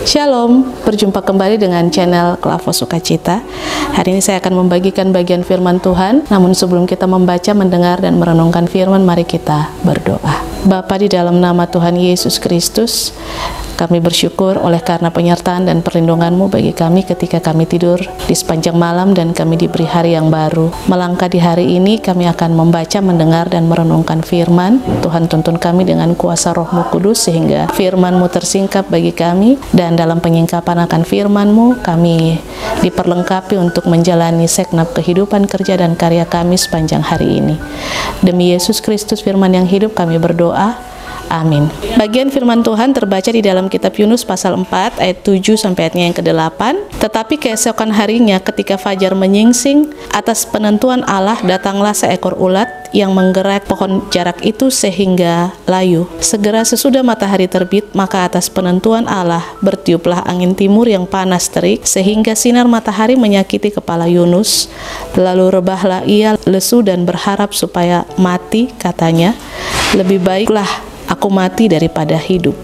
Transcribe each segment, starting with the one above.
Shalom, berjumpa kembali dengan channel Klavos Sukacita. Hari ini saya akan membagikan bagian firman Tuhan. Namun sebelum kita membaca, mendengar, dan merenungkan firman, mari kita berdoa. Bapa, di dalam nama Tuhan Yesus Kristus, kami bersyukur oleh karena penyertaan dan perlindungan-Mu bagi kami ketika kami tidur di sepanjang malam dan kami diberi hari yang baru. Melangkah di hari ini, kami akan membaca, mendengar, dan merenungkan firman. Tuhan, tuntun kami dengan kuasa Roh-Mu Kudus sehingga firman-Mu tersingkap bagi kami, dan dalam penyingkapan akan firman-Mu, kami diperlengkapi untuk menjalani segenap kehidupan, kerja, dan karya kami sepanjang hari ini. Demi Yesus Kristus, firman yang hidup, kami berdoa. Amin. Bagian firman Tuhan terbaca di dalam kitab Yunus pasal 4 ayat 7 sampai ayatnya yang ke-8. Tetapi keesokan harinya ketika fajar menyingsing, atas penentuan Allah datanglah seekor ulat yang menggerak pohon jarak itu sehingga layu. Segera sesudah matahari terbit, maka atas penentuan Allah bertiuplah angin timur yang panas terik sehingga sinar matahari menyakiti kepala Yunus. Lalu rebahlah ia lesu dan berharap supaya mati, katanya, lebih baiklah aku mati daripada hidup.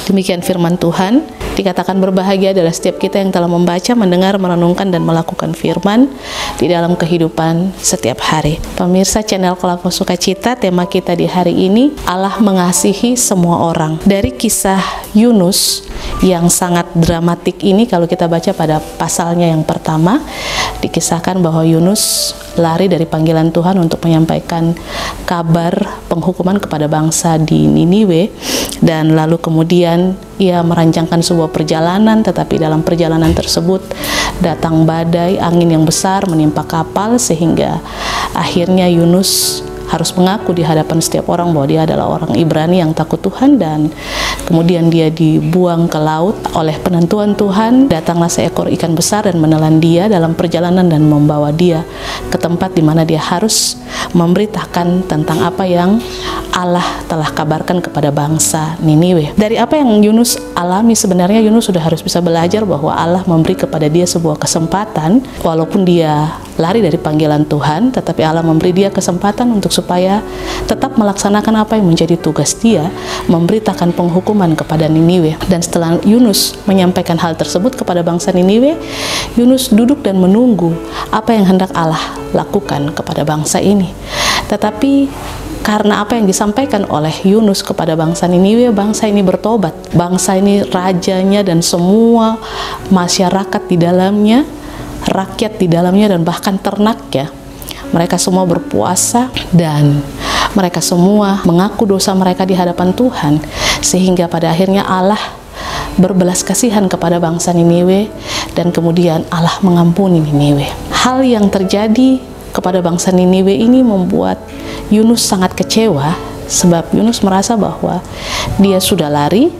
Demikian firman Tuhan. Dikatakan berbahagia adalah setiap kita yang telah membaca, mendengar, merenungkan, dan melakukan firman di dalam kehidupan setiap hari. Pemirsa channel Klavos Sukacita, tema kita di hari ini, Allah mengasihi semua orang. Dari kisah Yunus yang sangat dramatik ini, kalau kita baca pada pasalnya yang pertama, dikisahkan bahwa Yunus lari dari panggilan Tuhan untuk menyampaikan kabar penghukuman kepada bangsa di Niniwe, dan lalu kemudian ia merancangkan sebuah perjalanan, tetapi dalam perjalanan tersebut datang badai, angin yang besar menimpa kapal, sehingga akhirnya Yunus harus mengaku di hadapan setiap orang bahwa dia adalah orang Ibrani yang takut Tuhan, dan kemudian dia dibuang ke laut. Oleh penentuan Tuhan, datanglah seekor ikan besar dan menelan dia dalam perjalanan dan membawa dia ke tempat di mana dia harus memberitakan tentang apa yang Allah telah kabarkan kepada bangsa Niniwe. Dari apa yang Yunus alami, sebenarnya Yunus sudah harus bisa belajar bahwa Allah memberi kepada dia sebuah kesempatan. Walaupun dia lari dari panggilan Tuhan, tetapi Allah memberi dia kesempatan untuk supaya tetap melaksanakan apa yang menjadi tugas dia, memberitakan penghukuman kepada Niniwe. Dan setelah Yunus menyampaikan hal tersebut kepada bangsa Niniwe, Yunus duduk dan menunggu apa yang hendak Allah lakukan kepada bangsa ini. Tetapi karena apa yang disampaikan oleh Yunus kepada bangsa Niniwe, bangsa ini bertobat. Bangsa ini, rajanya dan semua masyarakat di dalamnya, rakyat di dalamnya, dan bahkan ternaknya, mereka semua berpuasa dan mereka semua mengaku dosa mereka di hadapan Tuhan, sehingga pada akhirnya Allah berbelas kasihan kepada bangsa Niniwe, dan kemudian Allah mengampuni Niniwe. Hal yang terjadi kepada bangsa Niniwe ini membuat Yunus sangat kecewa, sebab Yunus merasa bahwa dia sudah lari,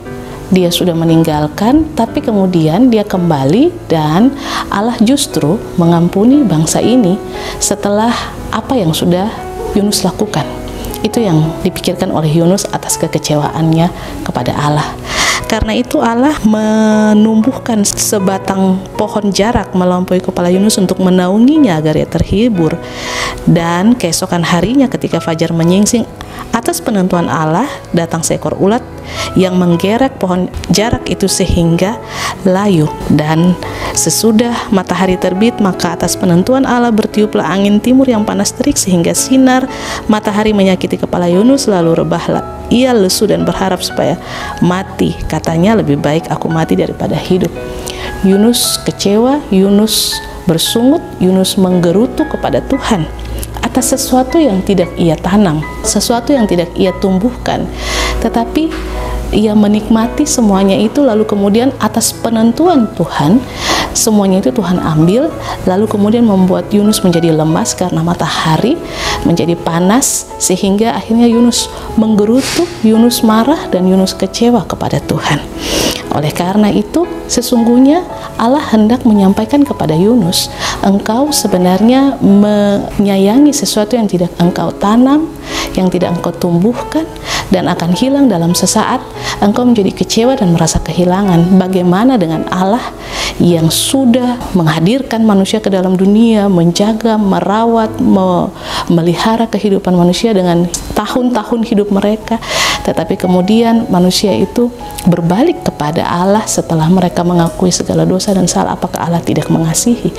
dia sudah meninggalkan, tapi kemudian dia kembali dan Allah justru mengampuni bangsa ini setelah apa yang sudah Yunus lakukan. Itu yang dipikirkan oleh Yunus atas kekecewaannya kepada Allah. Karena itu Allah menumbuhkan sebatang pohon jarak melampaui kepala Yunus untuk menaunginya agar ia terhibur. Dan keesokan harinya ketika fajar menyingsing, atas penentuan Allah datang seekor ulat yang menggerek pohon jarak itu sehingga layu. Dan sesudah matahari terbit, maka atas penentuan Allah bertiuplah angin timur yang panas terik sehingga sinar matahari menyakiti kepala Yunus. Lalu rebahlah ia lesu dan berharap supaya mati, katanya, lebih baik aku mati daripada hidup. Yunus kecewa, Yunus bersungut, Yunus menggerutu kepada Tuhan atas sesuatu yang tidak ia tanam, sesuatu yang tidak ia tumbuhkan, tetapi ia menikmati semuanya itu. Lalu kemudian atas penentuan Tuhan, semuanya itu Tuhan ambil, lalu kemudian membuat Yunus menjadi lemas karena matahari menjadi panas, sehingga akhirnya Yunus menggerutu, Yunus marah, dan Yunus kecewa kepada Tuhan. Oleh karena itu, sesungguhnya Allah hendak menyampaikan kepada Yunus, engkau sebenarnya menyayangi sesuatu yang tidak engkau tanam, yang tidak engkau tumbuhkan, dan akan hilang dalam sesaat. Engkau menjadi kecewa dan merasa kehilangan. Bagaimana dengan Allah yang sudah menghadirkan manusia ke dalam dunia, menjaga, merawat, memelihara kehidupan manusia dengan tahun-tahun hidup mereka, Tetapi kemudian manusia itu berbalik kepada Allah setelah mereka mengakui segala dosa dan salah. Apakah Allah tidak mengasihi?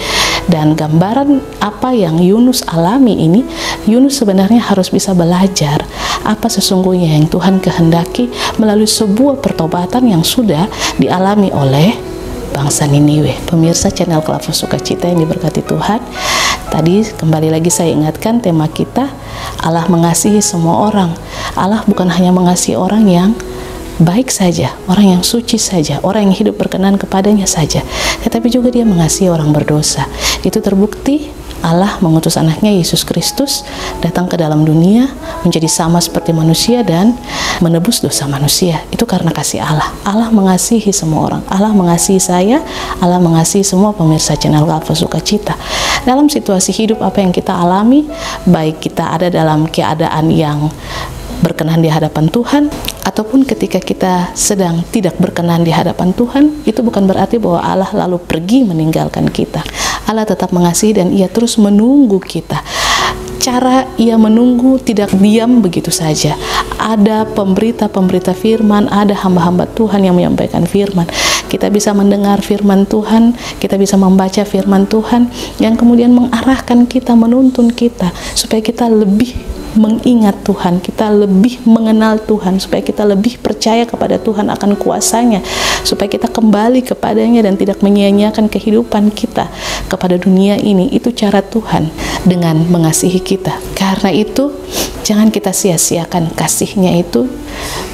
Dan gambaran apa yang Yunus alami ini, Yunus sebenarnya harus bisa belajar apa sesungguhnya yang Tuhan kehendaki melalui sebuah pertobatan yang sudah dialami oleh bangsa Niniwe. Pemirsa channel Klavos Sukacita yang diberkati Tuhan, tadi kembali lagi saya ingatkan tema kita, Allah mengasihi semua orang. Allah bukan hanya mengasihi orang yang baik saja, orang yang suci saja, orang yang hidup berkenan kepadanya saja, tetapi juga Dia mengasihi orang berdosa. Itu terbukti Allah mengutus anaknya Yesus Kristus datang ke dalam dunia menjadi sama seperti manusia dan menebus dosa manusia. Itu karena kasih Allah. Allah mengasihi semua orang. Allah mengasihi saya, Allah mengasihi semua pemirsa channel Klavos Sukacita. Dalam situasi hidup apa yang kita alami, baik kita ada dalam keadaan yang berkenan di hadapan Tuhan ataupun ketika kita sedang tidak berkenan di hadapan Tuhan, itu bukan berarti bahwa Allah lalu pergi meninggalkan kita. Allah tetap mengasihi dan Ia terus menunggu kita. Cara Ia menunggu tidak diam begitu saja. Ada pemberita-pemberita firman, ada hamba-hamba Tuhan yang menyampaikan firman. Kita bisa mendengar firman Tuhan, kita bisa membaca firman Tuhan yang kemudian mengarahkan kita, menuntun kita supaya kita lebih mengingat Tuhan, kita lebih mengenal Tuhan, supaya kita lebih percaya kepada Tuhan akan kuasanya, supaya kita kembali kepadanya dan tidak menyia-nyiakan kehidupan kita kepada dunia ini. Itu cara Tuhan dengan mengasihi kita. Karena itu jangan kita sia-siakan kasih-Nya itu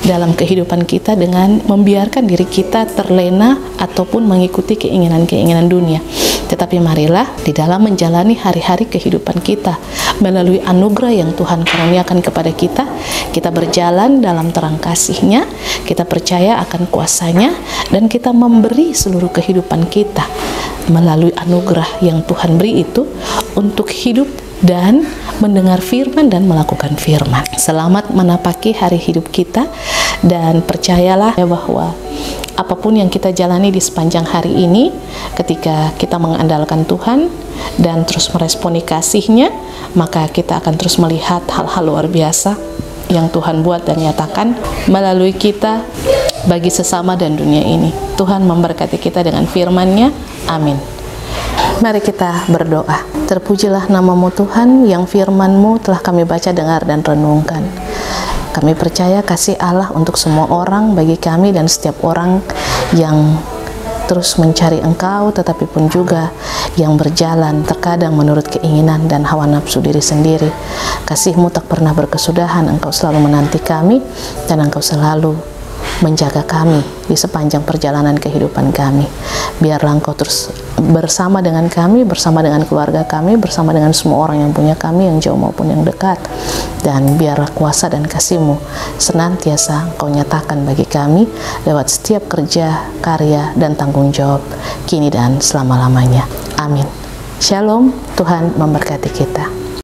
dalam kehidupan kita dengan membiarkan diri kita terlena ataupun mengikuti keinginan-keinginan dunia. Tetapi marilah di dalam menjalani hari-hari kehidupan kita melalui anugerah yang Tuhan karuniakan kepada kita, kita berjalan dalam terang kasih-Nya, kita percaya akan kuasa-Nya, dan kita memberi seluruh kehidupan kita melalui anugerah yang Tuhan beri itu untuk hidup dan mendengar firman dan melakukan firman. Selamat menapaki hari hidup kita, dan percayalah bahwa apapun yang kita jalani di sepanjang hari ini, ketika kita mengandalkan Tuhan dan terus meresponi kasih-Nya, maka kita akan terus melihat hal-hal luar biasa yang Tuhan buat dan nyatakan melalui kita bagi sesama dan dunia ini. Tuhan memberkati kita dengan firman-Nya. Amin. Mari kita berdoa. Terpujilah nama-Mu Tuhan, yang firman-Mu telah kami baca, dengar, dan renungkan. Kami percaya kasih Allah untuk semua orang, bagi kami dan setiap orang yang terus mencari Engkau, tetapi pun juga yang berjalan terkadang menurut keinginan dan hawa nafsu diri sendiri. Kasih-Mu tak pernah berkesudahan. Engkau selalu menanti kami, dan Engkau selalu menjaga kami di sepanjang perjalanan kehidupan kami. Biarlah Engkau terus bersama dengan kami, bersama dengan keluarga kami, bersama dengan semua orang yang punya kami, yang jauh maupun yang dekat. Dan biarlah kuasa dan kasih-Mu senantiasa Engkau nyatakan bagi kami lewat setiap kerja, karya, dan tanggung jawab kini dan selama-lamanya. Amin. Shalom, Tuhan memberkati kita.